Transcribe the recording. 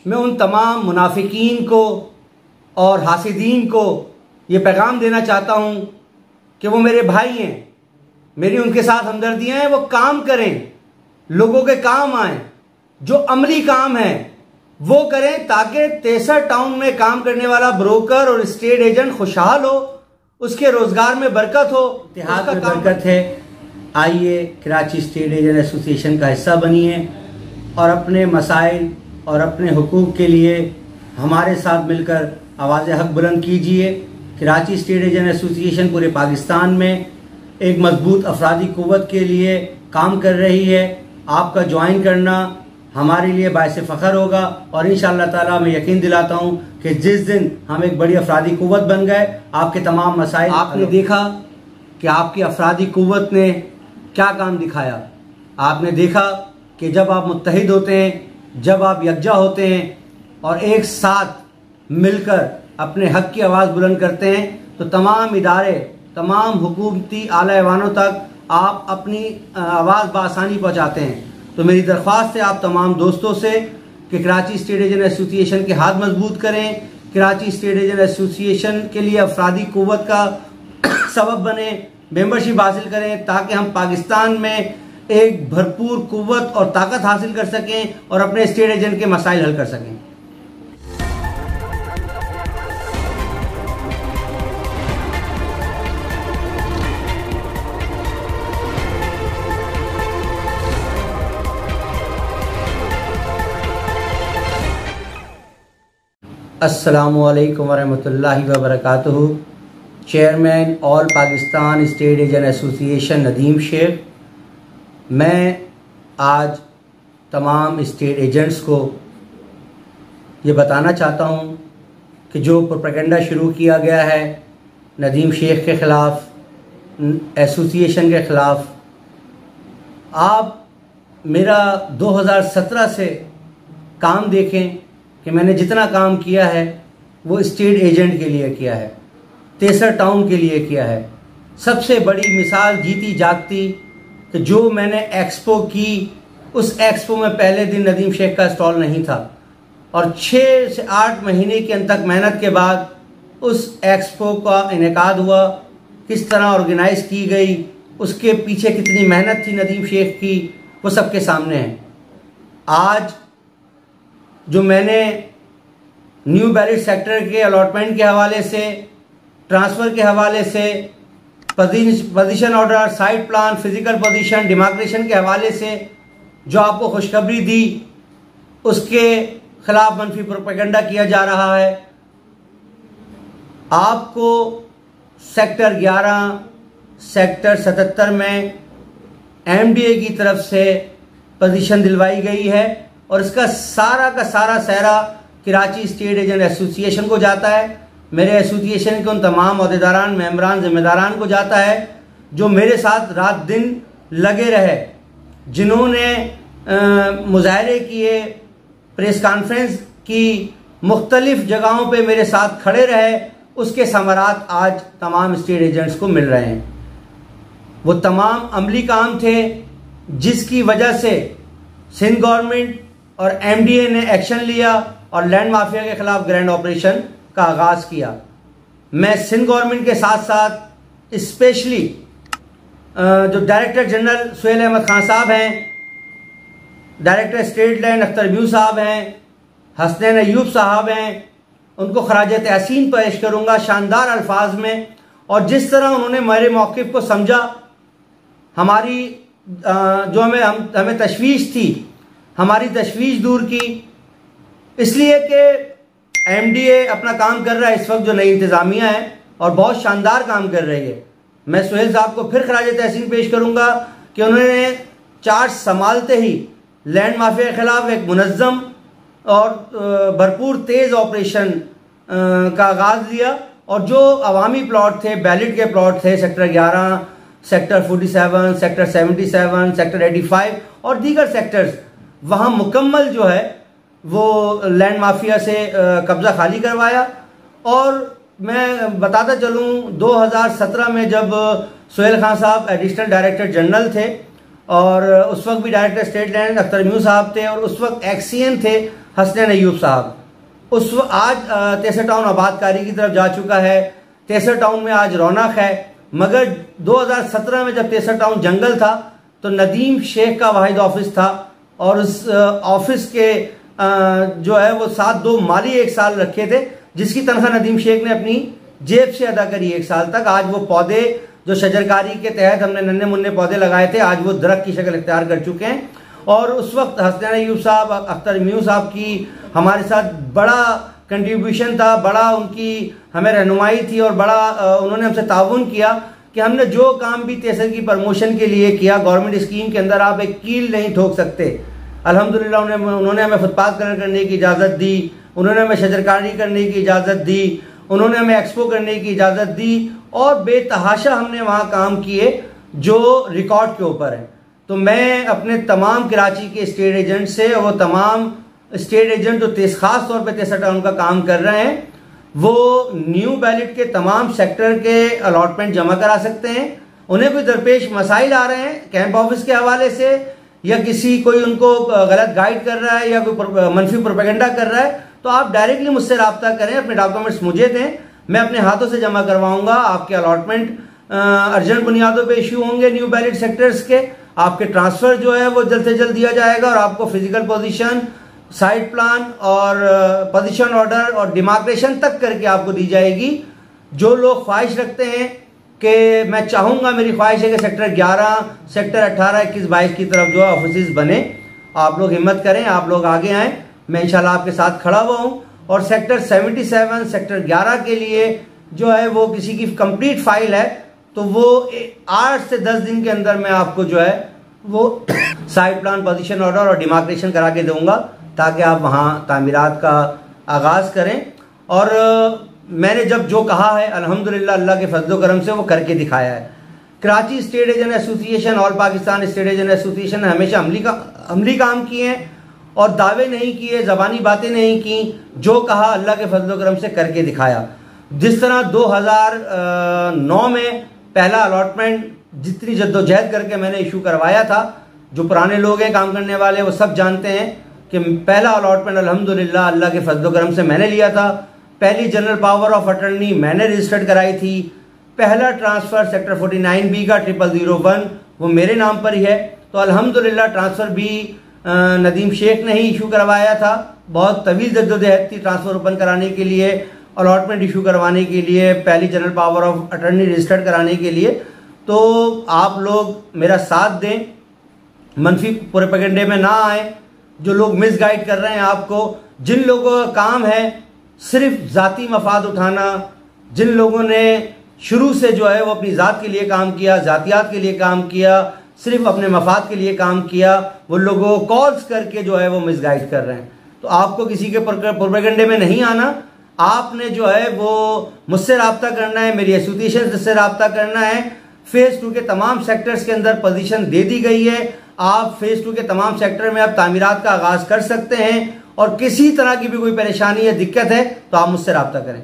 मैं उन तमाम मुनाफिकीन को और हासिदीन को ये पैगाम देना चाहता हूँ कि वो मेरे भाई हैं, मेरी उनके साथ हमदर्दियाँ हैं। वो काम करें, लोगों के काम आएँ, जो अमली काम है वो करें ताकि तेसर टाउन में काम करने वाला ब्रोकर और स्टेट एजेंट खुशहाल हो, उसके रोजगार में बरकत हो, इत्तेहाद में बरकत है। आइए कराची स्टेट एजेंट एसोसिएशन का हिस्सा बनिए और अपने मसाइल और अपने हुकूक के लिए हमारे साथ मिलकर आवाज़ हक बुलंद कीजिए। कराची स्टेट एजेंट एसोसिएशन पूरे पाकिस्तान में एक मजबूत अफरादी क़ुव्वत के लिए काम कर रही है। आपका ज्वाइन करना हमारे लिए बायसे फ़ख्र होगा और इंशाअल्लाह ताला मैं यकीन दिलाता हूँ कि जिस दिन हम एक बड़ी अफरादी क़ुव्वत बन गए, आपके तमाम मसाइल आपने देखा कि आपकी अफरादी क़ुव्वत ने क्या काम दिखाया। आपने देखा कि जब आप मुत्तहिद होते हैं, जब आप यकजा होते हैं और एक साथ मिलकर अपने हक की आवाज़ बुलंद करते हैं तो तमाम इदारे, तमाम हुकूमती आला ऐवानों तक आप अपनी आवाज़ बआसानी पहुँचाते हैं। तो मेरी दरख्वास्त है आप तमाम दोस्तों से कि कराची स्टेट एजेंट एसोसिएशन के हाथ मजबूत करें, कराची स्टेट एजेंट एसोसिएशन के लिए अफरादी क़ुव्वत का सबब बने, मेंबरशिप हासिल करें ताकि हम पाकिस्तान में एक भरपूर क़ुव्वत और ताकत हासिल कर सकें और अपने स्टेट एजेंट के मसाइल हल कर सकें। अस्सलामुअलैकुम वरहमतुल्लाहि वबरकातुहू। Chairman all Pakistan state agent association Nadeem Sheikh. मैं आज तमाम स्टेट एजेंट्स को ये बताना चाहता हूँ कि जो प्रोपेगेंडा शुरू किया गया है नदीम शेख के ख़िलाफ़, एसोसिएशन के ख़िलाफ़, आप मेरा 2017 से काम देखें कि मैंने जितना काम किया है वो स्टेट एजेंट के लिए किया है, तेसर टाउन के लिए किया है। सबसे बड़ी मिसाल जीती जागती कि जो मैंने एक्सपो की, उस एक्सपो में पहले दिन नदीम शेख का स्टॉल नहीं था और 6 से 8 महीने के अंत तक मेहनत के बाद उस एक्सपो का इनेकाद हुआ। किस तरह ऑर्गेनाइज़ की गई, उसके पीछे कितनी मेहनत थी नदीम शेख की, वो सबके सामने है। आज जो मैंने न्यू बैरिट सेक्टर के अलॉटमेंट के हवाले से, ट्रांसफ़र के हवाले से, position order, site plan, physical position, demarcation के हवाले से जो आपको खुशखबरी दी, उसके ख़िलाफ़ मनफी प्रोपेगेंडा किया जा रहा है। आपको सेक्टर 11, सेक्टर 77 में MDA की तरफ से पोजीशन दिलवाई गई है और इसका सारा का सारा सहरा कराची स्टेट एजेंट एसोसिएशन को जाता है। मेरे एसोसिएशन के उन तमाम अहदेदारान, मेंबरान, ज़िम्मेदारान को जाता है जो मेरे साथ रात दिन लगे रहे, जिन्होंने मुजाहरे किए, प्रेस कॉन्फ्रेंस की, मुख्तलिफ जगहों पे मेरे साथ खड़े रहे। उसके समरात आज तमाम स्टेट एजेंट्स को मिल रहे हैं। वो तमाम अमली काम थे जिसकी वजह से सिंध गवर्नमेंट और MDA ने एक्शन लिया और लैंड माफिया के खिलाफ ग्रैंड ऑपरेशन का आगाज़ किया। मैं सिंध गवर्नमेंट के साथ साथ स्पेशली जो डायरेक्टर जनरल सुहेल अहमद खान साहब हैं, director state land Akhtar mu साहब हैं, हसनैन अयूब साहब हैं, उनको खराज तहसीन पेश करूँगा शानदार अल्फाज में। और जिस तरह उन्होंने मेरे मौक़िफ़ को समझा, हमारी जो हमें तशवीश थी, हमारी तशवीश दूर की, इसलिए कि MDA अपना काम कर रहा है इस वक्त जो नई इंतज़ामिया है और बहुत शानदार काम कर रही है। मैं सुहेल साहब को फिर खराज तहसीन पेश करूँगा कि उन्होंने चार्ज संभालते ही लैंड माफिया के ख़िलाफ़ एक मुनज़्ज़म और भरपूर तेज़ ऑपरेशन का आगाज़ दिया और जो अवामी प्लॉट थे, बैलेट के प्लॉट थे, सेक्टर 11, सेक्टर 47, सेक्टर 77, सेक्टर 85 और दीगर सेक्टर्स, वहाँ मुकम्मल जो है वो लैंड माफिया से कब्ज़ा खाली करवाया। और मैं बताता चलूँ 2017 में जब सुहेल खान साहब एडिशनल डायरेक्टर जनरल थे और उस वक्त भी director state land Akhtar mu साहब थे और उस वक्त एक्सीएन थे हसनैन अय्यूब साहब, आज तेसर टाउन आबादकारी की तरफ जा चुका है। तेसर टाउन में आज रौनक है। मगर 2017 में जब तेसर टाउन जंगल था तो नदीम शेख का वाहिद ऑफिस था और उस ऑफिस के जो है वो 7-2 माली 1 साल रखे थे, जिसकी तनख्वाह नदीम शेख ने अपनी जेब से अदा करी 1 साल तक। आज वो पौधे जो शजरकारी के तहत हमने नन्हे मुन्ने पौधे लगाए थे, आज वो दरख्त की शक्ल इख्तियार कर चुके हैं। और उस वक्त हसनैन अय्यूब साहब, अख्तर म्यू साहब की हमारे साथ बड़ा कंट्रीब्यूशन था, बड़ा उनकी हमें रहनुमाई थी और बड़ा उन्होंने हमसे ताउन किया कि हमने जो काम भी तेसर की प्रमोशन के लिए किया, गवर्नमेंट स्कीम के अंदर आप एक कील नहीं ठोक सकते। अल्हम्दुलिल्लाह उन्होंने हमें फुटपाथ कलर करने की इजाज़त दी, उन्होंने हमें शजरकारी करने की इजाज़त दी, उन्होंने हमें एक्सपो करने की इजाज़त दी और बेतहाशा हमने वहाँ काम किए जो रिकॉर्ड के ऊपर है। तो मैं अपने तमाम कराची के स्टेट एजेंट से, वो तमाम स्टेट एजेंट जो ख़ास तौर पे तेसर टाउन का काम कर रहे हैं, वो न्यू बैलेट के तमाम सेक्टर के अलॉटमेंट जमा करा सकते हैं। उन्हें कोई दरपेश मसाइल आ रहे हैं कैंप ऑफिस के हवाले से, या किसी कोई उनको गलत गाइड कर रहा है या कोई मनफी प्रोपेगेंडा कर रहा है, तो आप डायरेक्टली मुझसे रब्ता करें, अपने डॉक्यूमेंट्स मुझे दें, मैं अपने हाथों से जमा करवाऊंगा। आपके अलॉटमेंट अर्जेंट बुनियादों पे इशू होंगे न्यू बैलेट सेक्टर्स के, आपके ट्रांसफर जो है वो जल्द से जल्द दिया जाएगा और आपको फिजिकल पोजीशन, साइट प्लान और पोजीशन ऑर्डर और डिमार्केशन तक करके आपको दी जाएगी। जो लोग ख्वाहिश रखते हैं कि मैं चाहूँगा, मेरी ख्वाहिश है कि सेक्टर 11, सेक्टर 18, 21, 22 की तरफ जो है ऑफिस बने, आप लोग हिम्मत करें, आप लोग आगे आएँ, मैं इंशाल्लाह आपके साथ खड़ा हुआ हूँ। और सेक्टर 77, सेक्टर 11 के लिए जो है वो किसी की कंप्लीट फाइल है तो वो 8 से 10 दिन के अंदर मैं आपको जो है वो साइट प्लान, पोजीशन ऑर्डर और डिमार्केशन करा के दूंगा ताकि आप वहाँ तामीरात का आगाज़ करें। और मैंने जब जो कहा है अल्हम्दुलिल्लाह अल्लाह के फजल करम से वो करके दिखाया है। Karachi state agent association, all Pakistan state agent association ने हमेशा अमली काम किए हैं और दावे नहीं किए, ज़बानी बातें नहीं की, जो कहा अल्लाह के फजल करम से करके दिखाया। जिस तरह 2009 में पहला अलॉटमेंट जितनी जद्दोजहद करके मैंने इशू करवाया था, जो पुराने लोग हैं काम करने वाले वो सब जानते हैं कि पहला अलॉटमेंट अल्हम्दुलिल्लाह अल्लाह के फजल करम से मैंने लिया था। पहली जनरल पावर ऑफ अटर्नी मैंने रजिस्टर्ड कराई थी। पहला ट्रांसफ़र सेक्टर 49B का 0001 वो मेरे नाम पर ही है। तो अल्हम्दुलिल्लाह ट्रांसफ़र भी नदीम शेख ने ही इशू करवाया था। बहुत तवील जद्दोजहद थी ट्रांसफ़र ओपन कराने के लिए, अलॉटमेंट इशू करवाने के लिए, पहली general power of attorney registered कराने के लिए। तो आप लोग मेरा साथ दें, मनफी प्रोपेगेंडे में ना आए। जो लोग मिसगाइड कर रहे हैं आपको, जिन लोगों का काम है सिर्फ ज़ाती मफाद उठाना, जिन लोगों ने शुरू से जो है वो अपनी ज़ात के लिए काम किया, ज़ातियात के लिए काम किया, सिर्फ अपने मफाद के लिए काम किया, वो लोगों को कॉल्स करके जो है वो मिसगाइड कर रहे हैं। तो आपको किसी के प्रोपेगेंडे में नहीं आना। आपने जो है वो मुझसे रब्ता करना है, मेरी एसोसिएशन से रब्ता करना है। फेज़ 2 के तमाम सेक्टर्स के अंदर पोजीशन दे दी गई है। आप फेज़ 2 के तमाम सेक्टर में आप तामीरात का आगाज़ कर सकते हैं और किसी तरह की भी कोई परेशानी या दिक्कत है तो आप मुझसे रब्ता करें।